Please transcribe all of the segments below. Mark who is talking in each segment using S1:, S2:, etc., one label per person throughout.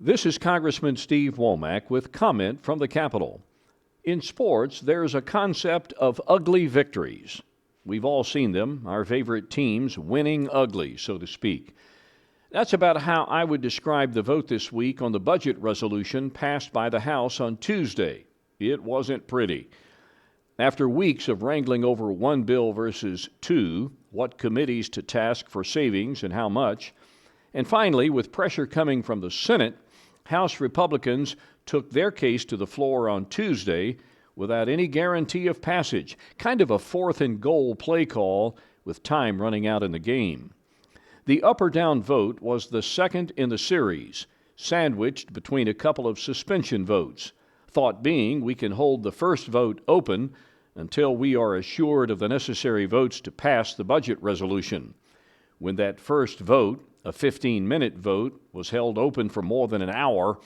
S1: This is Congressman Steve Womack with comment from the Capitol. In sports, there's a concept of ugly victories. We've all seen them, our favorite teams winning ugly, so to speak. That's about how I would describe the vote this week on the budget resolution passed by the House on Tuesday. It wasn't pretty. After weeks of wrangling over one bill versus two, what committees to task for savings and how much, and finally, with pressure coming from the Senate, House Republicans took their case to the floor on Tuesday without any guarantee of passage, kind of a fourth and goal play call with time running out in the game. The up or down vote was the second in the series, sandwiched between a couple of suspension votes, thought being we can hold the first vote open until we are assured of the necessary votes to pass the budget resolution. When that first vote, a 15-minute vote, was held open for more than an hour,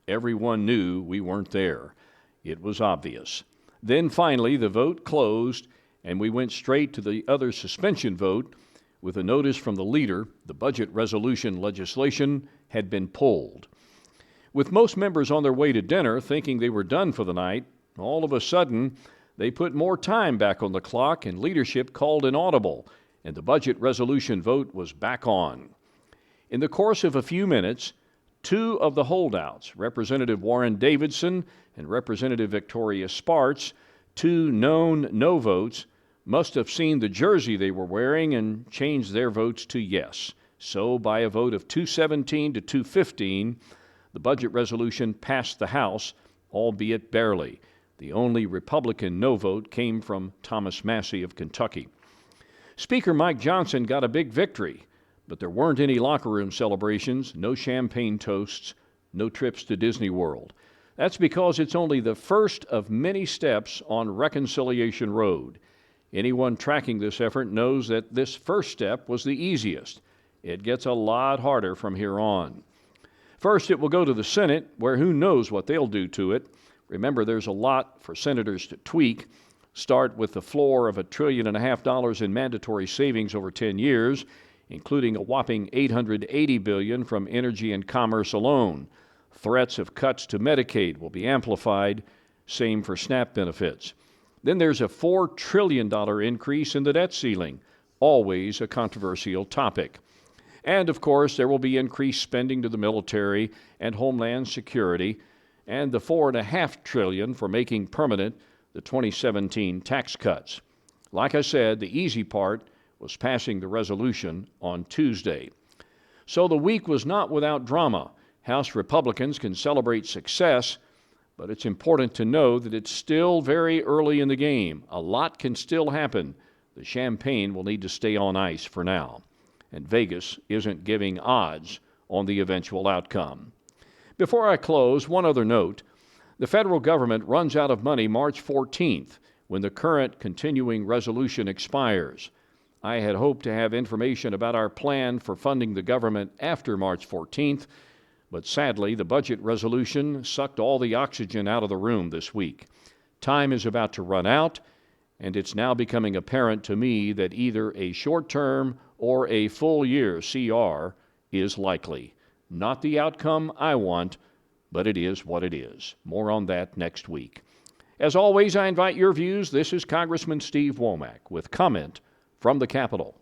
S1: everyone knew we weren't there. It was obvious. Then finally, the vote closed, and we went straight to the other suspension vote with a notice from the leader the budget resolution legislation had been pulled. With most members on their way to dinner thinking they were done for the night, all of a sudden, they put more time back on the clock and leadership called an audible, and the budget resolution vote was back on. In the course of a few minutes, two of the holdouts, Representative Warren Davidson and Representative Victoria Spartz, two known no votes, must have seen the jersey they were wearing and changed their votes to yes. So, by a vote of 217 to 215, the budget resolution passed the House, albeit barely. The only Republican no vote came from Thomas Massie of Kentucky. Speaker Mike Johnson got a big victory, but there weren't any locker room celebrations, no champagne toasts, no trips to Disney World. That's because it's only the first of many steps on Reconciliation Road. Anyone tracking this effort knows that this first step was the easiest. It gets a lot harder from here on. First, it will go to the Senate, where who knows what they'll do to it. Remember, there's a lot for senators to tweak. Start with the floor of $1.5 trillion in mandatory savings over 10 years, including a whopping $880 billion from energy and commerce alone. Threats of cuts to Medicaid will be amplified, same for SNAP benefits. Then there's a $4 trillion increase in the debt ceiling, always a controversial topic. And of course, there will be increased spending to the military and Homeland Security, and the $4.5 trillion for making permanent the 2017 tax cuts. Like I said, the easy part was passing the resolution on Tuesday. So the week was not without drama. House Republicans can celebrate success, but it's important to know that it's still very early in the game. A lot can still happen. The champagne will need to stay on ice for now. And Vegas isn't giving odds on the eventual outcome. Before I close, one other note. The federal government runs out of money March 14th when the current continuing resolution expires. I had hoped to have information about our plan for funding the government after March 14th, but sadly, the budget resolution sucked all the oxygen out of the room this week. Time is about to run out, and it's now becoming apparent to me that either a short-term or a full-year CR is likely. Not the outcome I want, but it is what it is. More on that next week. As always, I invite your views. This is Congressman Steve Womack with comment from the Capitol.